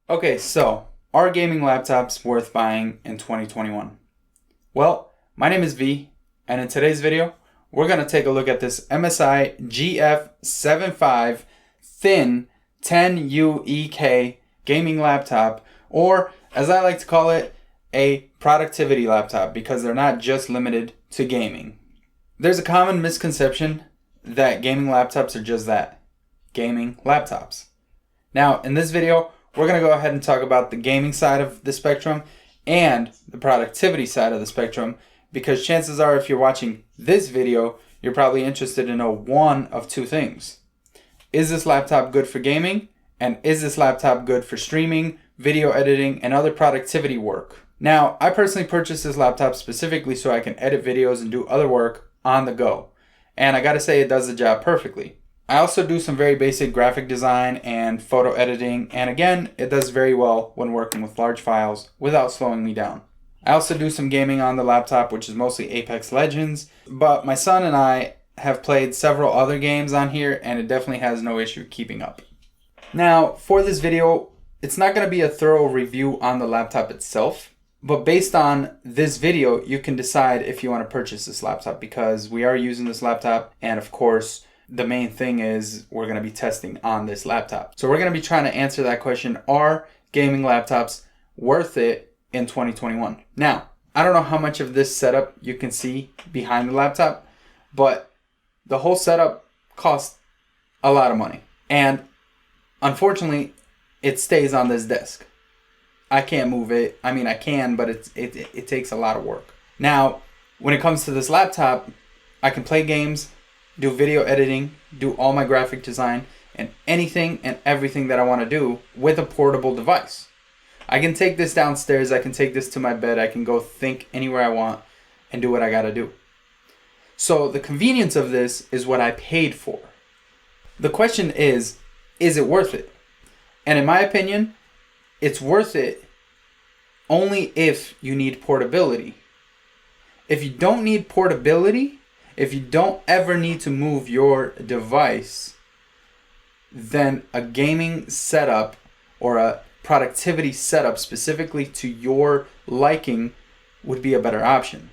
Okay, so are gaming laptops worth buying in 2021? Well, my name is V, and in today's video, we're going to take a look at this MSI GF75 thin 10UEK gaming laptop, or as I like to call it, a productivity laptop, because they're not just limited to gaming. There's a common misconception that gaming laptops are just that, gaming laptops. Now, in this video, we're going to go ahead and talk about the gaming side of the spectrum and the productivity side of the spectrum, because chances are if you're watching this video, you're probably interested to know one of two things. Is this laptop good for gaming? And is this laptop good for streaming, video editing, and other productivity work? Now, I personally purchased this laptop specifically so I can edit videos and do other work on the go. And I gotta say, it does the job perfectly. I also do some very basic graphic design and photo editing, and again, it does very well when working with large files without slowing me down. I also do some gaming on the laptop, which is mostly Apex Legends, but my son and I have played several other games on here, and it definitely has no issue keeping up. Now, for this video, it's not going to be a thorough review on the laptop itself, but based on this video, you can decide if you want to purchase this laptop, because we are using this laptop, and of course, the main thing is we're going to be testing on this laptop. So we're going to be trying to answer that question: are gaming laptops worth it in 2021? Now, I don't know how much of this setup you can see behind the laptop, but the whole setup costs a lot of money. And unfortunately, it stays on this desk. I can't move it. I mean, I can, but it takes a lot of work. Now, when it comes to this laptop, I can play games, do video editing, do all my graphic design, and anything and everything that I want to do with a portable device. I can take this downstairs, I can take this to my bed, I can go think anywhere I want and do what I gotta do. So the convenience of this is what I paid for. The question is it worth it? And in my opinion, it's worth it only if you need portability. If you don't need portability, if you don't ever need to move your device, then a gaming setup or a productivity setup specifically to your liking would be a better option.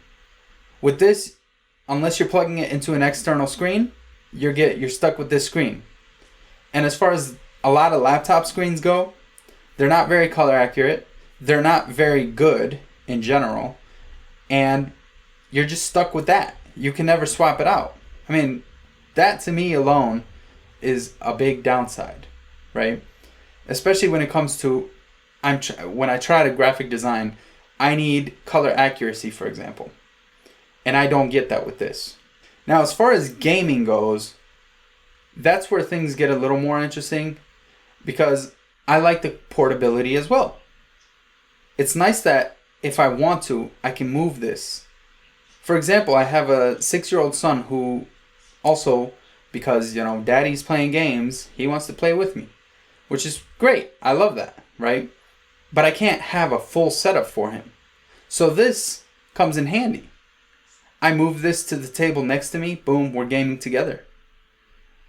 With this, unless you're plugging it into an external screen, you're stuck with this screen. And as far as a lot of laptop screens go, they're not very color accurate, they're not very good in general, and you're just stuck with that. You can never swap it out. I mean, that to me alone is a big downside, right? Especially when it comes to, when I try to graphic design, I need color accuracy, for example. And I don't get that with this. Now, as far as gaming goes, that's where things get a little more interesting, because I like the portability as well. It's nice that if I want to, I can move this. For example, I have a 6-year-old son who also, because, daddy's playing games, he wants to play with me, which is great. I love that, right? But I can't have a full setup for him. So this comes in handy. I move this to the table next to me, boom, we're gaming together.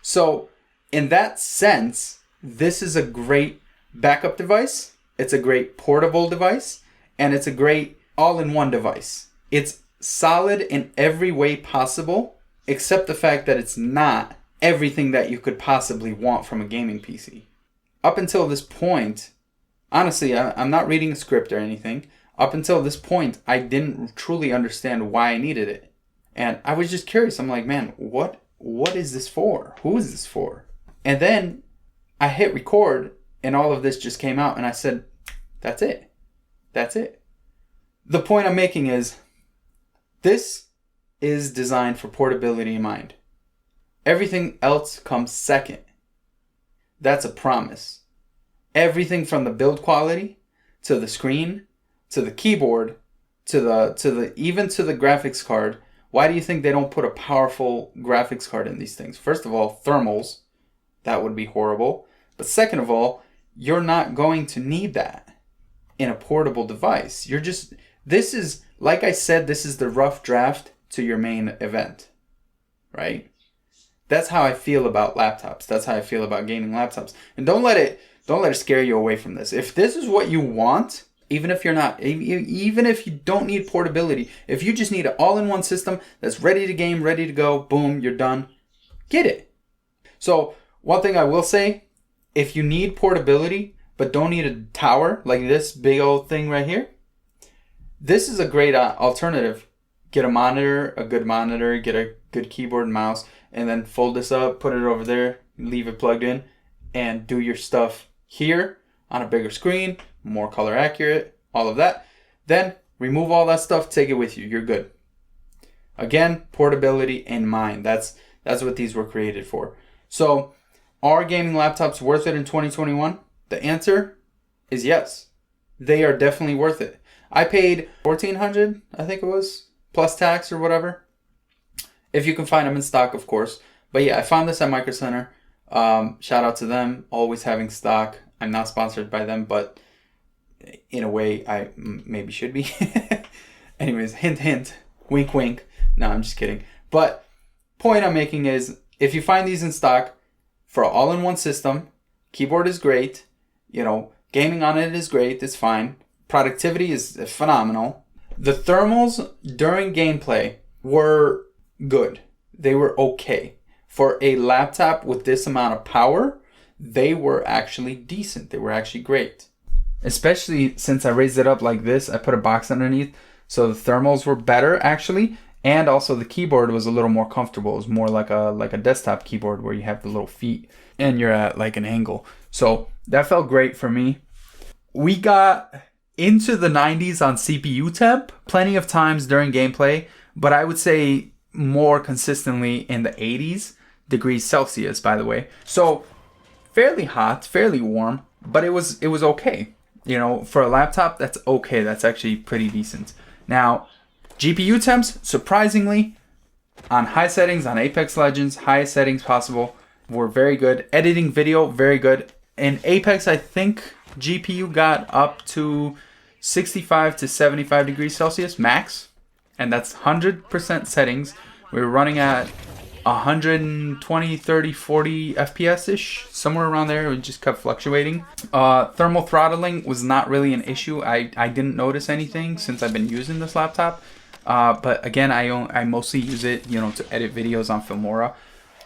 So in that sense, this is a great backup device, it's a great portable device, and it's a great all-in-one device. It's solid in every way possible, except the fact that it's not everything that you could possibly want from a gaming PC. Up until this point, honestly, I'm not reading a script or anything. Up until this point, I didn't truly understand why I needed it. And I was just curious. I'm like, man, what is this for? Who is this for? And then I hit record and all of this just came out and I said, that's it. That's it. The point I'm making is, this is designed for portability in mind. Everything else comes second. That's a promise. Everything from the build quality to the screen to the keyboard to the even to the graphics card. Why do you think they don't put a powerful graphics card in these things? First of all, thermals. That would be horrible. But second of all, you're not going to need that in a portable device. This is, like I said, this is the rough draft to your main event, right? That's how I feel about laptops. That's how I feel about gaming laptops. And don't let it Don't let it scare you away from this. If this is what you want, even if you don't need portability, if you just need an all-in-one system that's ready to game, ready to go, boom, you're done, get it. So one thing I will say, if you need portability but don't need a tower like this big old thing right here, this is a great alternative. Get a monitor, a good monitor, get a good keyboard and mouse, and then fold this up, put it over there, leave it plugged in, and do your stuff here on a bigger screen, more color accurate, all of that. Then remove all that stuff, take it with you, you're good. Again, portability in mind. That's what these were created for. So, are gaming laptops worth it in 2021? The answer is yes. They are definitely worth it. I paid $1,400, I think it was, plus tax or whatever. If you can find them in stock, of course. But yeah, I found this at Micro Center. Shout out to them, always having stock. I'm not sponsored by them, but in a way, I maybe should be. Anyways, hint, hint, wink, wink. No, I'm just kidding. But point I'm making is, if you find these in stock for an all-in-one system, keyboard is great. You know, gaming on it is great. It's fine. Productivity is phenomenal. The thermals during gameplay were good. They were okay. For a laptop with this amount of power, they were actually decent. They were actually great. Especially since I raised it up like this, I put a box underneath, so the thermals were better actually, and also the keyboard was a little more comfortable. It was more like a desktop keyboard where you have the little feet and you're at like an angle. So that felt great for me. We got into the 90s on CPU temp plenty of times during gameplay, but I would say more consistently in the 80s degrees Celsius, by the way. So fairly hot, fairly warm, but it was okay. You know, for a laptop, that's okay. That's actually pretty decent. Now, GPU temps, surprisingly, on high settings, on Apex Legends, highest settings possible, were very good. Editing video, very good. In Apex, I think GPU got up to 65 to 75 degrees Celsius max, and that's 100% settings. We were running at 120, 30, 40 FPS-ish, somewhere around there. It just kept fluctuating. Thermal throttling was not really an issue. I didn't notice anything since I've been using this laptop. But again, I mostly use it, you know, to edit videos on Filmora.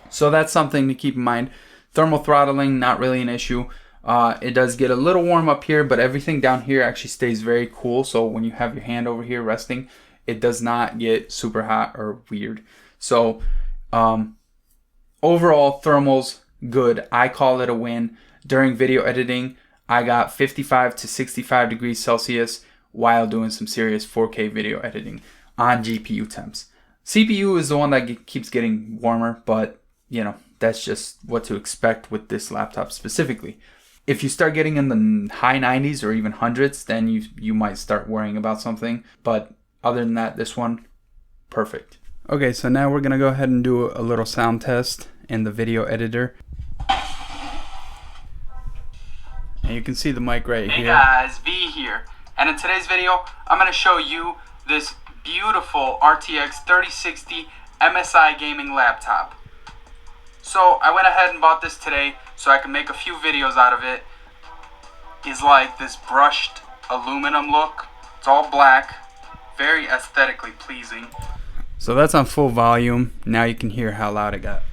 So that's something to keep in mind. Thermal throttling, not really an issue. It does get a little warm up here, but everything down here actually stays very cool. So when you have your hand over here resting, it does not get super hot or weird. So overall, thermals, good. I call it a win. During video editing, I got 55 to 65 degrees Celsius while doing some serious 4K video editing on GPU temps. CPU is the one that keeps getting warmer, but you know, that's just what to expect with this laptop specifically. If you start getting in the high 90s or even hundreds, then you might start worrying about something. But other than that, this one, perfect. Okay, so now we're gonna go ahead and do a little sound test in the video editor. And you can see the mic right here. Hey guys, V here. And in today's video, I'm gonna show you this beautiful RTX 3060 MSI gaming laptop. So I went ahead and bought this today so I can make a few videos out of it. It's like this brushed aluminum look. It's all black, very aesthetically pleasing. So that's on full volume. Now you can hear how loud it got.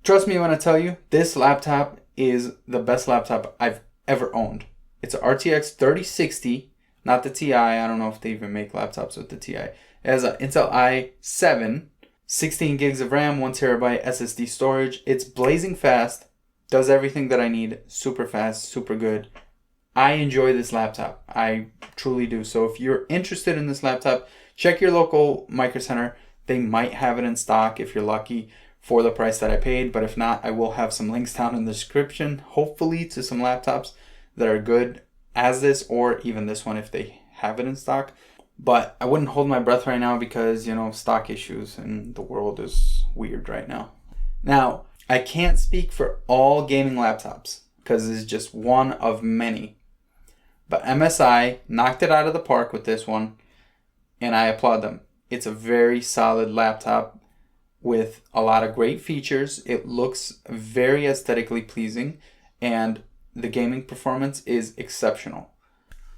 Trust me when I tell you, this laptop is the best laptop I've ever owned. It's an RTX 3060, not the Ti. I don't know if they even make laptops with the Ti. It has an Intel i7, 16 gigs of RAM, 1 terabyte SSD storage. It's blazing fast, does everything that I need, super fast, super good. I enjoy this laptop. I truly do. So if you're interested in this laptop, check your local Micro Center. They might have it in stock if you're lucky for the price that I paid. But if not, I will have some links down in the description, hopefully to some laptops that are good as this, or even this one if they have it in stock. But I wouldn't hold my breath right now because, you know, stock issues and the world is weird right now. Now, I can't speak for all gaming laptops because it's just one of many. But MSI knocked it out of the park with this one, and I applaud them. It's a very solid laptop with a lot of great features. It looks very aesthetically pleasing, and the gaming performance is exceptional.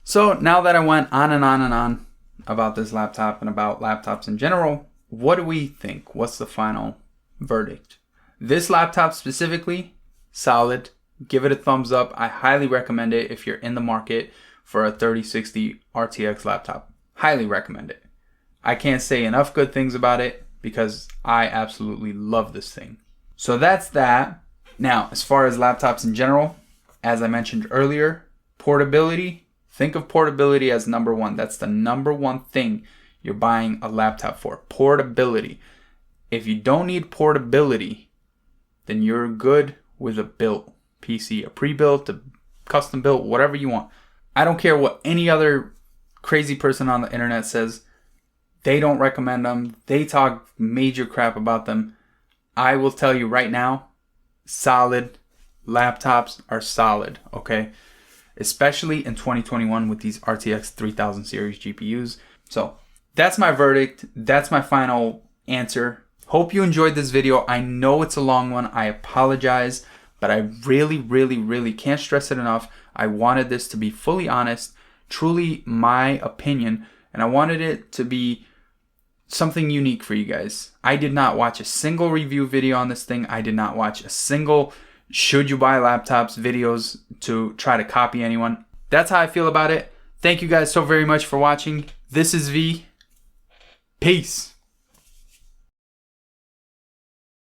So now that I went on and on and on about this laptop and about laptops in general, what do we think? What's the final verdict? This laptop specifically, solid. Give it a thumbs up. I highly recommend it if you're in the market for a 3060 RTX laptop. Highly recommend it. I can't say enough good things about it because I absolutely love this thing. So that's that. Now, as far as laptops in general, as I mentioned earlier, portability. Think of portability as number one. That's the number one thing you're buying a laptop for. Portability. If you don't need portability, then you're good with a built PC, a pre-built, a custom built, whatever you want. I don't care what any other crazy person on the internet says. They don't recommend them. They talk major crap about them. I will tell you right now, solid laptops are solid, okay? Especially in 2021 with these RTX 3000 series GPUs. So that's my verdict. That's my final answer. Hope you enjoyed this video. I know it's a long one. I apologize, but I really can't stress it enough. I wanted this to be fully honest, truly my opinion, and I wanted it to be something unique for you guys. I did not watch a single review video on this thing. I did not watch a single should you buy laptops videos to try to copy anyone. That's how I feel about it. Thank you guys so very much for watching. This is V. Peace.